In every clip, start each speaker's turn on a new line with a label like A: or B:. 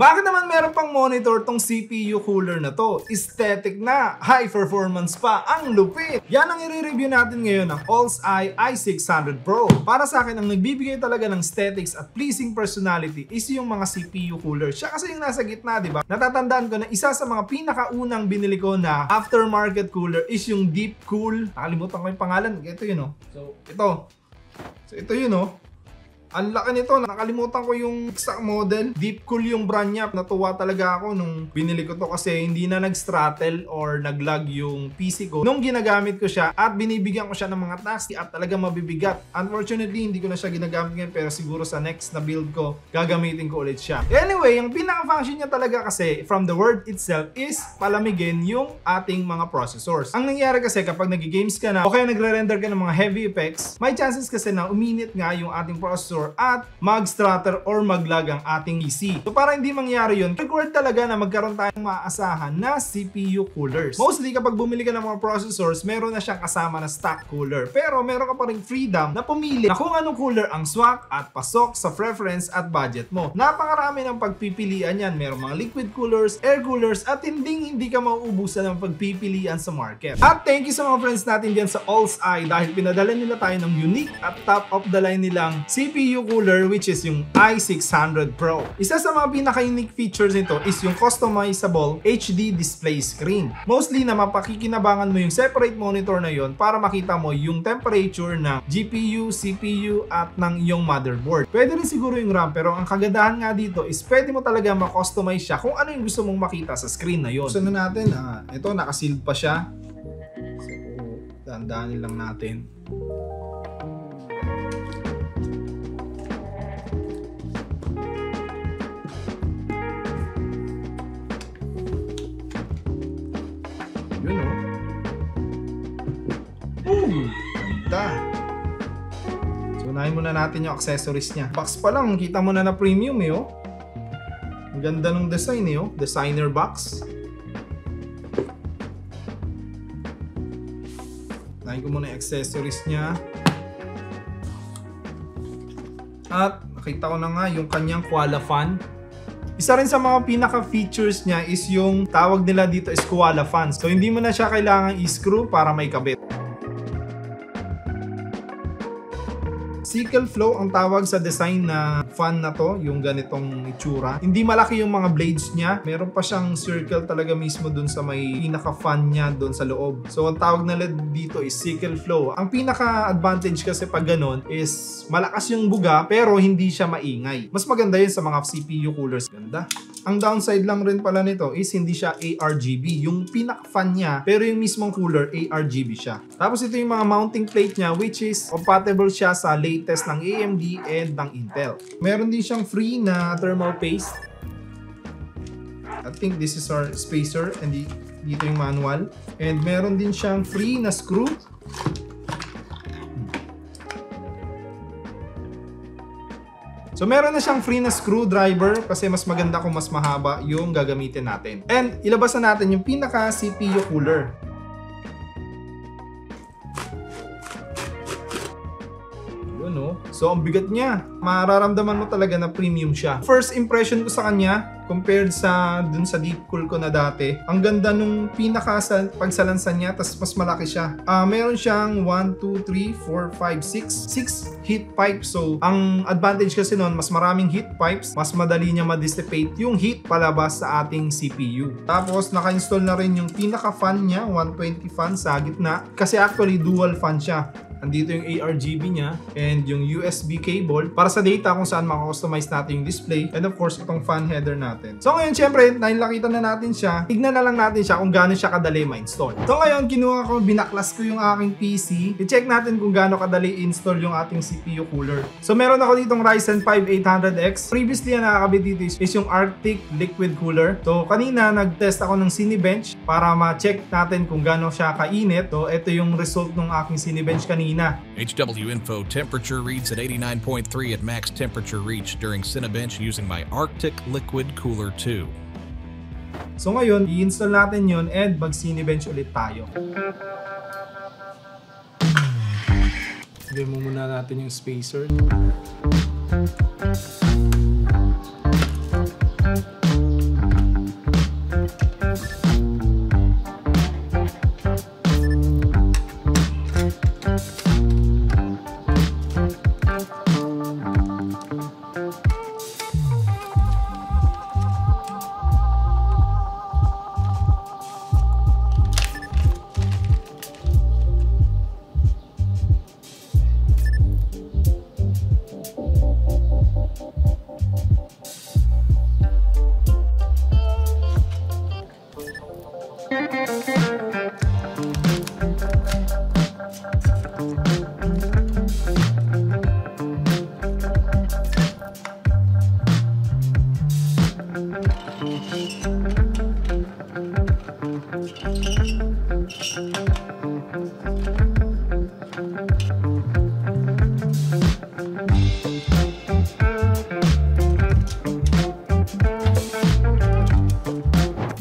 A: Bakit naman meron pang monitor tong CPU cooler na to? Aesthetic na, high performance pa, ang lupit! Yan ang i-review natin ngayon ng AllsEye i600 Pro. Para sa akin, ang nagbibigay talaga ng aesthetics at pleasing personality is yung mga CPU cooler. Siya kasi yung nasa gitna, di ba? Natatandaan ko na isa sa mga pinakaunang binili ko na aftermarket cooler is yung Deepcool. Nakalimutan ko yung pangalan. Ito yun, oh. So ito yun, oh. Ang laki nito, nakalimutan ko yung exact model. Deepcool yung brand niya. Natuwa talaga ako nung binili ko to kasi hindi na nag-throttle or nag-lag yung PC ko nung ginagamit ko siya at binibigyan ko siya ng mga tasks at talaga mabibigat. Unfortunately, hindi ko na siya ginagamit ngayon pero siguro sa next na build ko, gagamitin ko ulit siya. Anyway, yung pinaka-function niya talaga kasi from the word itself is palamigin yung ating mga processors. Ang nangyayari kasi kapag nag-games ka na o kaya nagre-render ka ng mga heavy effects, may chances kasi na uminit nga yung ating processor at mag-stutter or mag-lag ang ating PC. So para hindi mangyari yun, required talaga na magkaroon tayong maaasahan na CPU coolers. Mostly kapag bumili ka ng mga processors, meron na siyang kasama na stock cooler. Pero meron ka pa rin freedom na pumili na kung anong cooler ang swak at pasok sa preference at budget mo. Napakarami ng pagpipilian yan. Meron mga liquid coolers, air coolers at hindi ka mauubusan ng pagpipilian sa market. At thank you sa mga friends natin dyan sa AllsEye dahil pinadala nila tayo ng unique at top of the line nilang CPU cooler which is yung i600 Pro. Isa sa mga pinaka-unique features nito is yung customizable HD display screen. Mostly na mapakikinabangan mo yung separate monitor na yon para makita mo yung temperature ng GPU, CPU at ng yung motherboard. Pwede rin siguro yung RAM pero ang kagandahan nga dito is pwede mo talaga ma-customize siya kung ano yung gusto mong makita sa screen na yon. So na natin, ito naka-sealed pa siya. So dahan-dahanin lang natin. Yun, oh. Ganda. So, unahin muna natin yung accessories niya. Box pa lang, kita mo na na premium eh, oh. Ang ganda ng design eh, oh. Designer box. Unahin ko muna yung accessories niya. At nakita ko na nga yung kanyang koala fan. Isa rin sa mga pinaka-features niya is yung tawag nila dito is koala fans. So hindi mo na siya kailangan i-screw para may kabit. Sickle flow ang tawag sa design na fan na to, yung ganitong itsura. Hindi malaki yung mga blades niya. Meron pa siyang circle talaga mismo dun sa may pinaka-fan niya dun sa loob. So ang tawag nila dito is sickle flow. Ang pinaka-advantage kasi pag ganon is malakas yung buga pero hindi siya maingay. Mas maganda yun sa mga CPU coolers. Ganda. Ang downside lang rin pala nito is hindi siya ARGB. Yung pinaka-fan niya pero yung mismong cooler ARGB siya. Tapos ito yung mga mounting plate niya which is compatible siya sa latest ng AMD and ng Intel. Meron din siyang free na thermal paste. I think this is our spacer and dito yung manual. And meron din siyang free na screw. So meron na siyang free na screwdriver kasi mas maganda kung mas mahaba yung gagamitin natin. And ilabas na natin yung pinaka CPU cooler. Yun, oh. So ang bigat niya. Mararamdaman mo talaga na premium siya. First impression ko sa kanya compared sa dun sa Deepcool ko na dati, ang ganda nung pagsalansan niya, tas mas malaki siya. Meron siyang 1, 2, 3, 4, 5, 6 heat pipes. So ang advantage kasi nun, mas maraming heat pipes, mas madali niya ma-dissipate yung heat palabas sa ating CPU. Tapos naka-install na rin yung pinaka-fan niya, 120 fan sa gitna, kasi actually dual fan siya. Andito yung ARGB niya and yung USB cable para sa data kung saan maka-customize natin yung display, and of course itong fan header natin. So ngayon syempre, nakita na natin siya, tignan na lang natin siya kung gaano siya kadali ma-install. So ngayon kinuha ko, binaklas ko yung aking PC, i-check natin kung gaano kadali i-install yung ating CPU cooler. So meron ako ditong Ryzen 5 800X. Previously na nakakabit dito is yung Arctic liquid cooler. So kanina nag-test ako ng Cinebench para ma-check natin kung gaano siya kainit. So ito yung result ng aking Cinebench kanina.
B: HW Info temperature reads at 89.3 at max temperature reached during Cinebench using my Arctic Liquid Cooler 2.
A: So ngayon, i-install natin yun and mag-Cinebench ulit tayo. Lagyan mo muna natin yung spacer.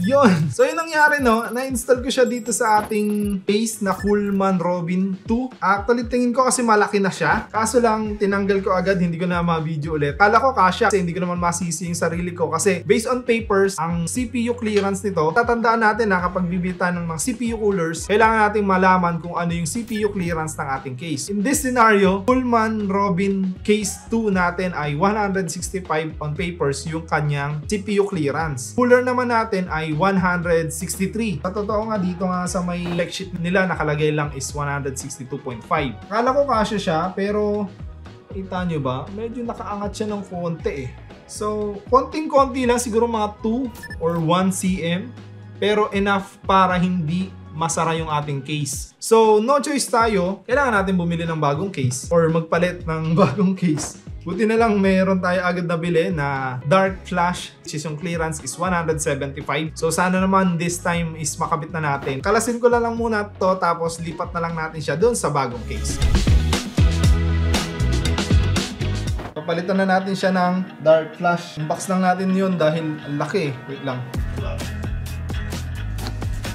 A: Yun. So, yun nangyari, no? Na-install ko siya dito sa ating case na Coolman Robin 2. Actually, tingin ko kasi malaki na siya. Kaso lang, tinanggal ko agad. Hindi ko na ma-video ulit. Kala ko kasya kasi hindi ko naman masisi yung sarili ko. Kasi based on papers, ang CPU clearance nito, tatandaan natin na kapag bibita ng mga CPU coolers, kailangan natin malaman kung ano yung CPU clearance ng ating case. In this scenario, Coolman Robin Case 2 natin ay 165 on papers yung kanyang CPU clearance. Cooler naman natin ay 163. Sa totoo nga, dito nga sa may spec sheet nila nakalagay lang is 162.5. Akala ko kasya siya, pero kita nyo ba? Medyo nakaangat siya ng konti eh. So, konting-konti lang, siguro mga 2 or 1 cm, pero enough para hindi masara yung ating case. So, no choice tayo. Kailangan natin bumili ng bagong case or magpalit ng bagong case. Buti na lang meron tayo agad na bili na dark flash, which is yung clearance is 175. So sana naman this time is makabit na natin. Kalasin ko lang muna to, tapos lipat na lang natin siya doon sa bagong case. Papalitan na natin siya ng dark flash. Unbox lang natin yun dahil ang laki. Wait lang.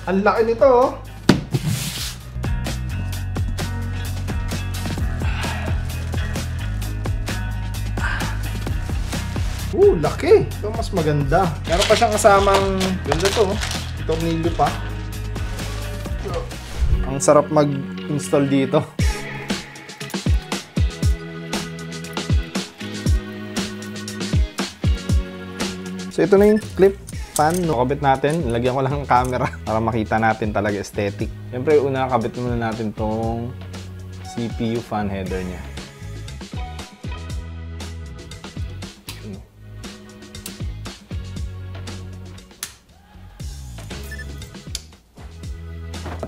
A: Ang laki nito oh. Laki! Ito mas maganda. Meron pa siyang kasamang ganda to. Tornilyo pa. Ang sarap mag-install dito. So ito na yung clip fan. Kabit natin. Nilagyan ko lang ng camera para makita natin talaga aesthetic. Siyempre una kabit muna natin tong CPU fan header niya.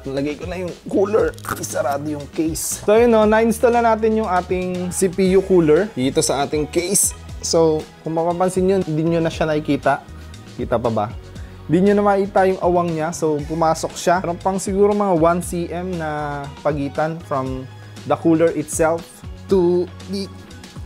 A: Lagay ko na yung cooler. Isarado yung case. So yun o, na-install na natin yung ating CPU cooler dito sa ating case. So kung mapapansin nyo, hindi nyo na siya nakikita. Kita pa ba? Hindi nyo na makita yung awang niya. So pumasok siya. Meron pang siguro mga 1 cm na pagitan from the cooler itself to the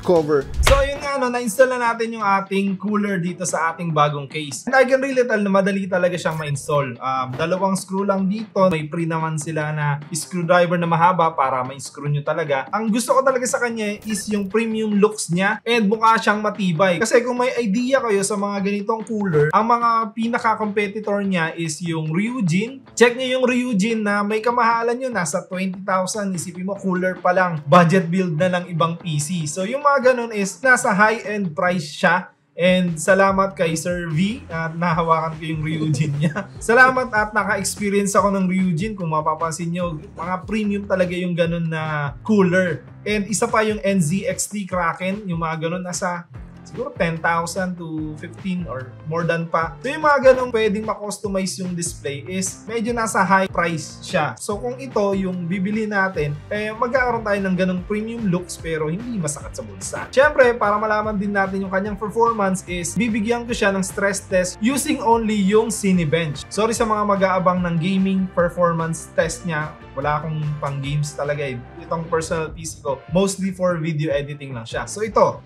A: cover. So yun nga, no, na-install na natin yung ating cooler dito sa ating bagong case. And I can really tell na madali talaga siyang ma-install. Dalawang screw lang dito. May free naman sila na screwdriver na mahaba para ma-screw nyo talaga. Ang gusto ko talaga sa kanya is yung premium looks niya and mukha siyang matibay. Kasi kung may idea kayo sa mga ganitong cooler, ang mga pinaka-competitor niya is yung Ryujin. Check nyo yung Ryujin na may kamahalan yun. Nasa 20,000. Isipin mo, cooler pa lang. Budget build na lang ibang PC. So yung mga ganun is nasa high-end price siya. And salamat kay Sir V at nahawakan ko yung Ryujin niya. Salamat at naka-experience ako ng Ryujin. Kung mapapansin nyo, mga premium talaga yung ganun na cooler. And isa pa yung NZXT Kraken, yung mga ganun nasa siguro 10,000 to 15 or more than pa. So yung mga ganong pwedeng ma-customize yung display is medyo nasa high price siya. So kung ito yung bibili natin, magkakaroon tayo ng ganong premium looks pero hindi masakit sa bulsa. Siyempre, para malaman din natin yung kanyang performance is bibigyan ko siya ng stress test using only yung Cinebench. Sorry sa mga mag-aabang ng gaming performance test niya. Wala akong pang games talaga eh. Itong personal PC ko, mostly for video editing lang siya. So ito.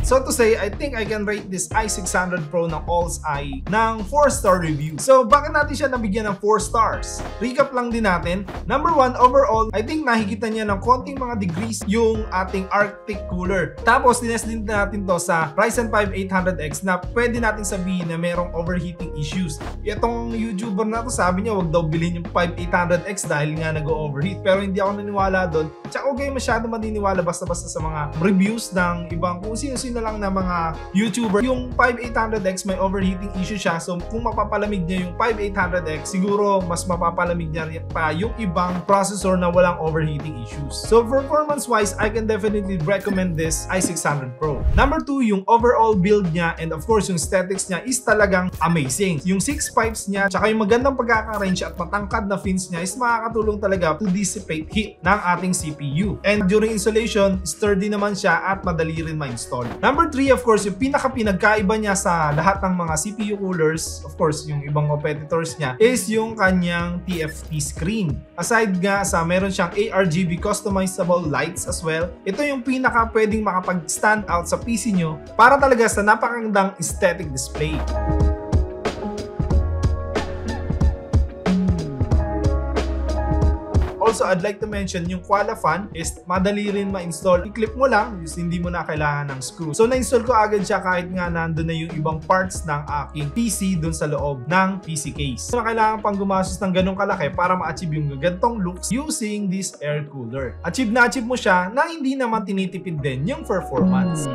A: So to say, I think I can rate this i600 Pro ng AllsEye ng 4-star review. So bakit natin siya nabigyan ng 4 stars? Recap lang din natin. Number 1, overall, I think nakikita niya ng konting mga degrees yung ating Arctic cooler. Tapos tinest din natin to sa Ryzen 5 800X na pwede natin sabihin na merong overheating issues. Itong YouTuber na to sabi niya wag daw bilhin yung 5800X dahil nga nag-overheat. Pero hindi ako naniniwala doon. Tsaka huwag kayo masyado maniniwala basta-basta sa mga reviews ng ibang kung sino-sino na lang na mga YouTuber, yung 5800X may overheating issue siya. So kung mapapalamig niya yung 5800X, siguro mas mapapalamig niya pa yung ibang processor na walang overheating issues. So performance-wise, I can definitely recommend this i600 Pro. Number 2, yung overall build niya and of course yung aesthetics niya is talagang amazing. Yung 6 pipes niya, tsaka yung magandang pagkaka-range at matangkad na fins niya is makakatulong talaga to dissipate heat ng ating CPU. And during installation, sturdy naman siya at madali rin ma-install. Number 3, of course, yung pinagkaiba niya sa lahat ng mga CPU coolers, of course, yung ibang competitors niya, is yung kanyang TFT screen. Aside nga sa meron siyang ARGB customizable lights as well, ito yung pwedeng makapag-stand out sa PC nyo para talaga sa napakagandang aesthetic display. Also, I'd like to mention yung Koala fan is madali rin ma-install. I-clip mo lang, hindi mo na kailangan ng screw. So, na-install ko agad siya kahit nga nandun na yung ibang parts ng aking PC dun sa loob ng PC case. So, kailangan pang gumastos ng ganong kalaki para ma-achieve yung gantong looks using this air cooler. Achieve mo siya na hindi naman tinitipid din yung performance.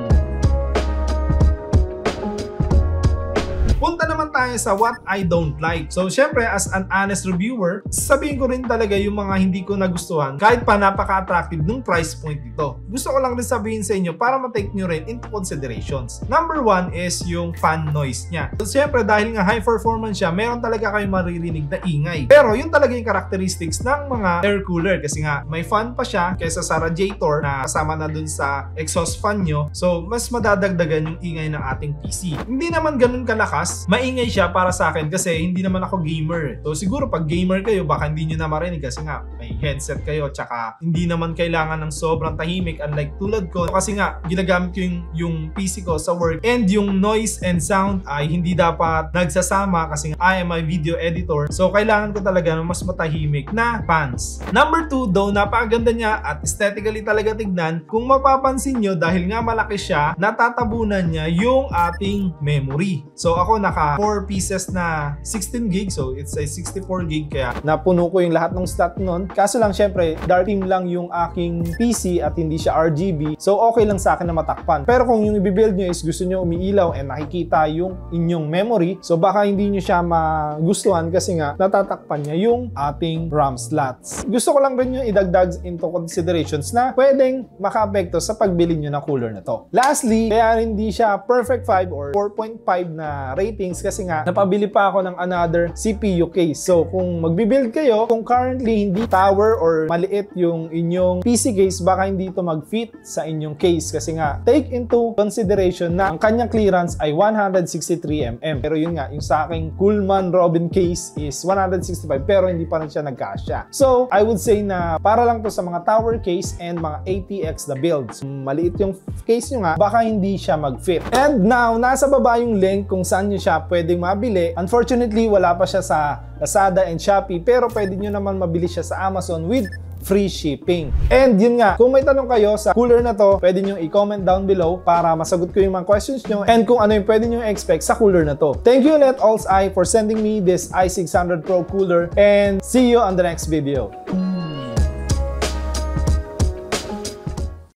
A: Punta naman tayo sa what I don't like. So, syempre, as an honest reviewer, sabihin ko rin talaga yung mga hindi ko nagustuhan kahit pa napaka-attractive ng price point dito. Gusto ko lang rin sabihin sa inyo para ma-take nyo rin into considerations. Number 1 is yung fan noise niya. So, syempre, dahil nga high performance siya, meron talaga kayong maririnig na ingay. Pero, yun talaga yung characteristics ng mga air cooler kasi nga, may fan pa siya kaysa sa radiator na kasama na dun sa exhaust fan nyo. So, mas madadagdagan yung ingay ng ating PC. Hindi naman ganun kalakas. Maingay siya para sa akin kasi hindi naman ako gamer. So siguro pag gamer kayo baka hindi nyo na marinig kasi nga may headset kayo tsaka hindi naman kailangan ng sobrang tahimik unlike tulad ko kasi nga ginagamit ko yung PC ko sa work and yung noise and sound ay hindi dapat nagsasama kasi nga I am a video editor. So kailangan ko talaga ng mas matahimik na fans. Number 2, though napakaganda niya at aesthetically talaga tignan, kung mapapansin nyo dahil nga malaki siya, natatabunan niya yung ating memory. So ako naka 4 pieces na 16 gig, so it's a 64 gig kaya napuno ko yung lahat ng slot nun. Kaso lang syempre dark theme lang yung aking PC at hindi siya RGB, so okay lang sa akin na matakpan. Pero kung yung i-build nyo is gusto nyo umiilaw and nakikita yung inyong memory, so baka hindi nyo siya magustuhan kasi nga natatakpan niya yung ating RAM slots. Gusto ko lang rin yung idagdag into considerations na pwedeng maka-apekto sa pagbili nyo ng cooler na to. Lastly, kaya hindi siya perfect 5 or 4.5 na ratings kasi nga napabili pa ako ng another CPU case. So kung magbi-build kayo, kung currently hindi tower or maliit yung inyong PC case, baka hindi ito mag-fit sa inyong case kasi nga take into consideration na ang kanyang clearance ay 163mm. Pero yun nga, yung sa aking Coolman Robin case is 165 pero hindi pa rin siya nagkasya. So I would say na para lang to sa mga tower case and mga ATX na builds. Maliit yung case nyo nga, baka hindi siya mag-fit. And now, nasa baba yung link kung saan nyo siya pwedeng mabili. Unfortunately, wala pa siya sa Lazada and Shopee pero pwede nyo naman mabili siya sa Amazon with free shipping. And yun nga, kung may tanong kayo sa cooler na to, pwede nyo i-comment down below para masagot ko yung mga questions nyo and kung ano yung pwede nyo expect sa cooler na to. Thank you ulit AllsEye for sending me this i600 Pro cooler and see you on the next video.